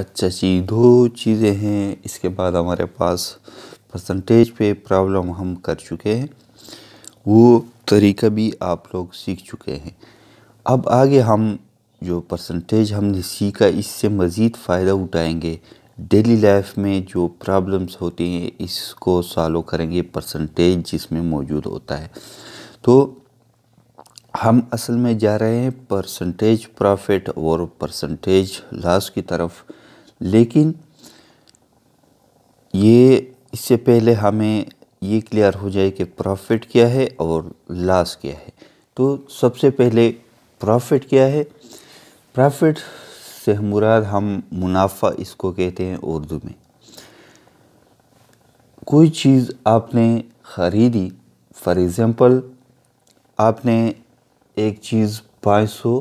अच्छा जी, दो चीज़ें हैं। इसके बाद हमारे पास परसेंटेज पे प्रॉब्लम हम कर चुके हैं, वो तरीका भी आप लोग सीख चुके हैं। अब आगे हम जो परसेंटेज हमने सीखा इससे मज़ीद फ़ायदा उठाएंगे। डेली लाइफ में जो प्रॉब्लम्स होती हैं इसको सॉल्व करेंगे परसेंटेज जिसमें मौजूद होता है। तो हम असल में जा रहे हैं परसेंटेज प्रॉफिट और परसेंटेज लॉस की तरफ, लेकिन ये इससे पहले हमें ये क्लियर हो जाए कि प्रॉफिट क्या है और लॉस क्या है। तो सबसे पहले प्रॉफिट क्या है। प्रॉफिट से मुराद हम मुनाफा इसको कहते हैं उर्दू में। कोई चीज़ आपने ख़रीदी, फॉर एग्ज़ाम्पल आपने एक चीज़ 500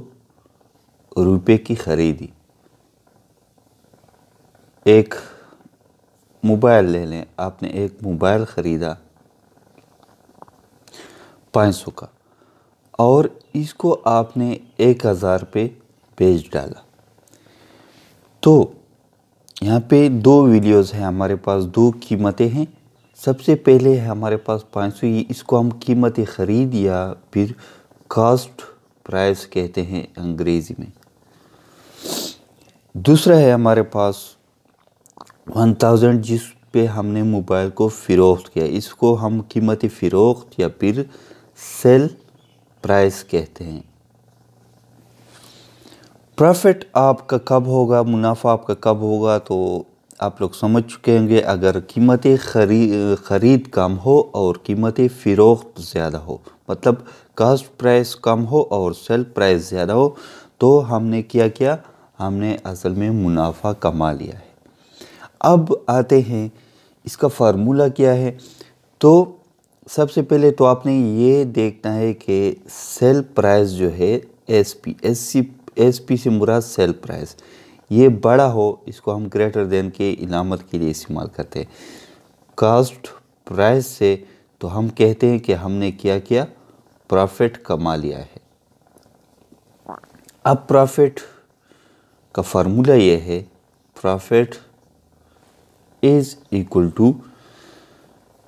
रुपये की ख़रीदी। एक मोबाइल ले लें, आपने एक मोबाइल ख़रीदा 500 का और इसको आपने 1000 पे बेच डाला। तो यहाँ पे दो वीडियोस हैं हमारे पास, दो कीमतें हैं। सबसे पहले है हमारे पास 500, इसको हम कीमत ख़रीद या फिर कॉस्ट प्राइस कहते हैं अंग्रेज़ी में। दूसरा है हमारे पास 1000 जिस पे हमने मोबाइल को फ़रोख्त किया, इसको हम कीमत फ़रोख्त या फिर सेल प्राइस कहते हैं। प्रॉफिट आपका कब होगा, मुनाफा आपका कब होगा, तो आप लोग समझ चुके होंगे। अगर कीमत ख़रीद कम हो और कीमत फ़रोख्त ज़्यादा हो, मतलब कॉस्ट प्राइस कम हो और सेल प्राइस ज़्यादा हो, तो हमने क्या हमने असल में मुनाफा कमा लिया है। अब आते हैं इसका फार्मूला क्या है। तो सबसे पहले तो आपने ये देखना है कि सेल प्राइस जो है एसपी से मुराद सेल प्राइस, ये बड़ा हो, इसको हम ग्रेटर देन के इलामत के लिए इस्तेमाल करते हैं। कॉस्ट प्राइस से तो हम कहते हैं कि हमने क्या प्रॉफिट कमा लिया है। अब प्रॉफिट का फार्मूला ये है, प्रॉफिट इज़ इक्वल टू,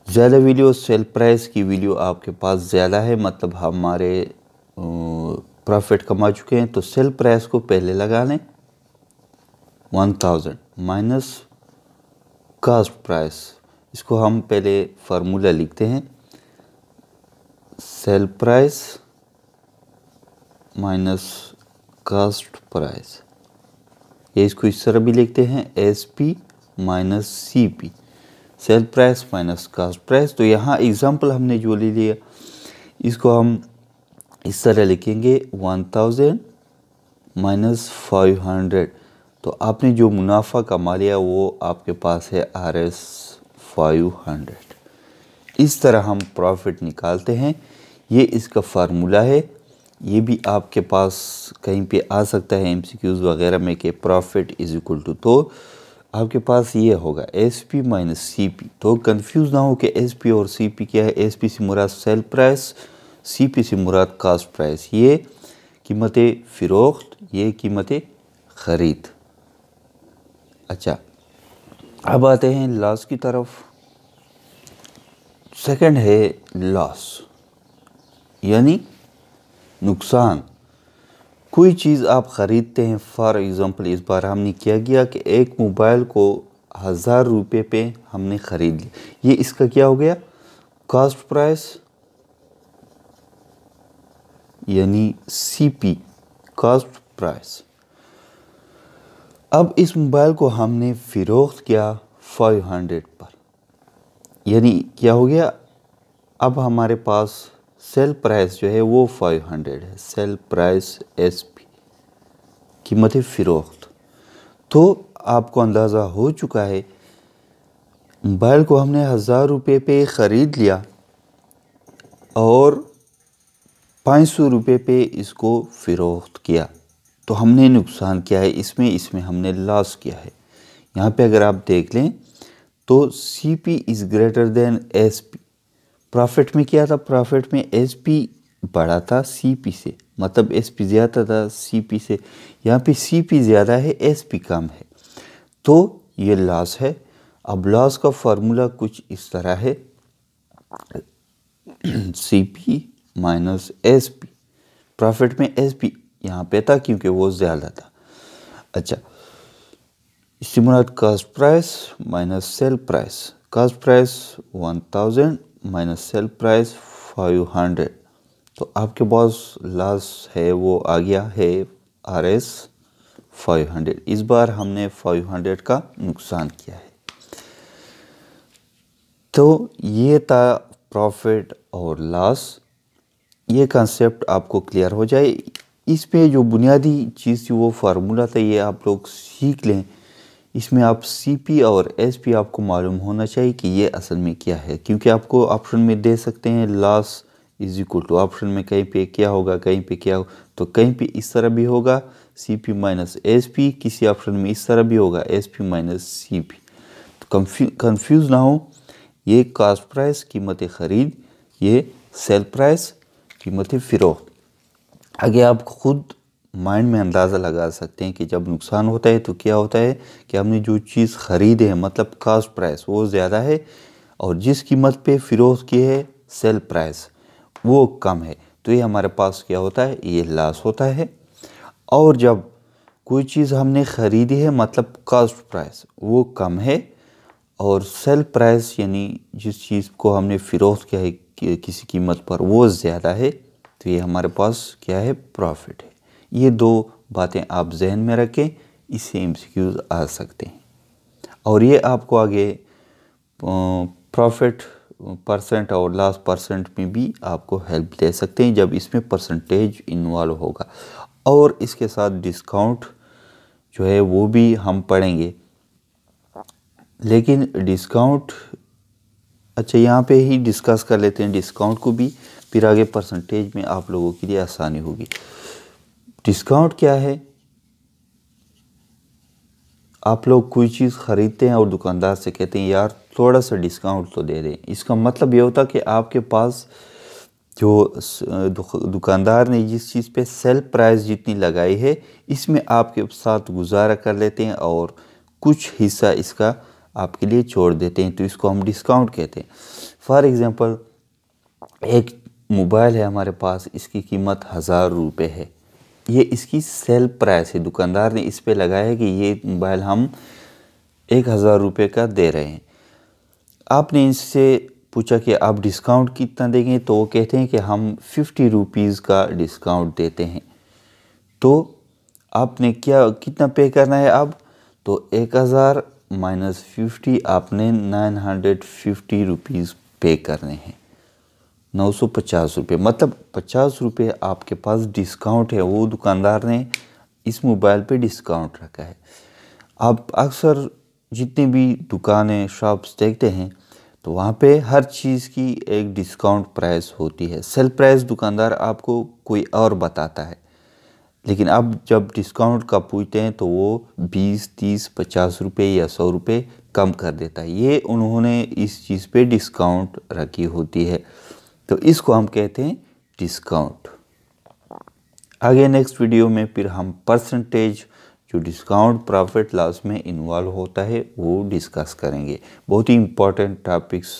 ज़्यादा वीडियो सेल प्राइस की वीडियो आपके पास ज़्यादा है, मतलब हमारे प्रॉफिट कमा चुके हैं। तो सेल प्राइस को पहले लगा लें 1000 माइनस कॉस्ट प्राइस। इसको हम पहले फार्मूला लिखते हैं, sale price minus cost price. ये इसको इस तरह भी लिखते हैं SP minus CP, sale price minus cost price. तो यहाँ एग्जांपल हमने जो ले लिया, इसको हम इस तरह लिखेंगे 1000 माइनस 500। तो आपने जो मुनाफा कमा लिया वो आपके पास है RS 500। इस तरह हम प्रॉफिट निकालते हैं। ये इसका फार्मूला है। ये भी आपके पास कहीं पे आ सकता है MCQs वगैरह में कि प्रॉफिट इज इक्वल टू, तो आपके पास ये होगा SP माइनस CP। तो कंफ्यूज ना हो कि SP और CP क्या है। SP से मुराद सेल प्राइस, CP से मुराद कॉस्ट प्राइस। ये कीमत फ़रोख्त, ये कीमत ख़रीद। अच्छा, अब आते हैं लॉस की तरफ। सेकंड है लॉस, यानी नुकसान। कोई चीज़ आप ख़रीदते हैं, फॉर एग्ज़ाम्पल इस बार हमने क्या किया कि एक मोबाइल को 1000 रुपये पे हमने ख़रीद लिया। ये इसका क्या हो गया, कॉस्ट प्राइस यानी CP, कॉस्ट प्राइस। अब इस मोबाइल को हमने फ़रोख्त किया 500 पर, यानी क्या हो गया, अब हमारे पास सेल प्राइस जो है वो 500 है, सेल प्राइस SP, कीमत फ़रोख्त। तो आपको अंदाज़ा हो चुका है, मोबाइल को हमने 1000 रुपये पे ख़रीद लिया और 500 रुपये पे इसको फ़रोख्त किया, तो हमने नुकसान किया है इसमें हमने लॉस किया है। यहाँ पे अगर आप देख लें तो CP is greater than SP। Profit में क्या था, प्रॉफिट में SP बड़ा था CP से, मतलब SP ज़्यादा था CP से। यहाँ पे CP ज़्यादा है, SP कम है। तो ये लॉस है। अब लॉस का फार्मूला कुछ इस तरह है, CP माइनस SP। प्रॉफिट में SP यहाँ पे था क्योंकि वो ज़्यादा था। अच्छा, simulate cost price minus sale price. Cost price 1000 minus sale price 500, तो आपके पास लॉस है वो आ गया है RS 500। इस बार हमने 500 का नुकसान किया है। तो ये था प्रॉफिट और लॉस। ये कंसेप्ट आपको क्लियर हो जाए। इस पे जो बुनियादी चीज़ थी वो फार्मूला था, ये आप लोग सीख लें। इसमें आप CP और SP आपको मालूम होना चाहिए कि ये असल में क्या है, क्योंकि आपको ऑप्शन में दे सकते हैं loss is equal to, option में कहीं पे क्या होगा कहीं पे क्या होगा, तो कहीं पे इस तरह भी होगा CP माइनस SP, किसी ऑप्शन में इस तरह भी होगा SP माइनस CP। तो कंफ्यूज ना हो, ये कॉस्ट प्राइस कीमत ख़रीद, ये सेल प्राइस कीमत फ़रोख्त। आगे आप खुद माइंड में अंदाज़ा लगा सकते हैं कि जब नुकसान होता है तो क्या होता है कि हमने जो चीज़ ख़रीदे है, मतलब कॉस्ट प्राइस वो ज़्यादा है और जिस कीमत पे फ़रोख्त की है सेल प्राइस वो कम है, तो ये हमारे पास क्या होता है, ये लॉस होता है। और जब कोई चीज़ हमने ख़रीदी है मतलब कॉस्ट प्राइस वो कम है और सेल प्राइस यानी जिस चीज़ को हमने फ़रोख्त किया है किसी कीमत पर वो ज़्यादा है, तो ये हमारे पास क्या है, प्रॉफिट है। ये दो बातें आप जहन में रखें, इससे MCQs आ सकते हैं और ये आपको आगे प्रॉफिट परसेंट और लॉस परसेंट में भी आपको हेल्प दे सकते हैं जब इसमें परसेंटेज इन्वॉल्व होगा। और इसके साथ डिस्काउंट जो है वो भी हम पढ़ेंगे, लेकिन डिस्काउंट अच्छा यहाँ पे ही डिस्कस कर लेते हैं डिस्काउंट को भी, फिर आगे परसेंटेज में आप लोगों के लिए आसानी होगी। डिस्काउंट क्या है, आप लोग कोई चीज़ ख़रीदते हैं और दुकानदार से कहते हैं यार थोड़ा सा डिस्काउंट तो दे दें। इसका मतलब ये होता कि आपके पास जो दुकानदार ने जिस चीज़ पे सेल प्राइस जितनी लगाई है इसमें आपके साथ गुजारा कर लेते हैं और कुछ हिस्सा इसका आपके लिए छोड़ देते हैं, तो इसको हम डिस्काउंट कहते हैं। फॉर एग्ज़ाम्पल एक मोबाइल है हमारे पास, इसकी कीमत 1000 रुपये है, ये इसकी सेल प्राइस है, दुकानदार ने इस पे लगाया है कि ये मोबाइल हम 1000 रुपये का दे रहे हैं। आपने इससे पूछा कि आप डिस्काउंट कितना देंगे, तो वो कहते हैं कि हम 50 रुपीज़ का डिस्काउंट देते हैं। तो आपने कितना पे करना है अब, तो 1000 माइनस 50 आपने 950 रुपीज़ पे करने हैं, 950 रुपये, मतलब 50 रुपये आपके पास डिस्काउंट है, वो दुकानदार ने इस मोबाइल पे डिस्काउंट रखा है। आप अक्सर जितनी भी दुकानें शॉप्स देखते हैं तो वहाँ पे हर चीज़ की एक डिस्काउंट प्राइस होती है। सेल प्राइस दुकानदार आपको कोई और बताता है, लेकिन अब जब डिस्काउंट का पूछते हैं तो वो 20, 30, 50 रुपये या 100 रुपये कम कर देता है। ये उन्होंने इस चीज़ पे डिस्काउंट रखी होती है, तो इसको हम कहते हैं डिस्काउंट। आगे नेक्स्ट वीडियो में फिर हम परसेंटेज जो डिस्काउंट प्रॉफिट लॉस में इन्वॉल्व होता है वो डिस्कस करेंगे। बहुत ही इम्पोर्टेंट टॉपिक्स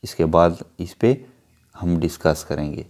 इसके बाद इस पे हम डिस्कस करेंगे।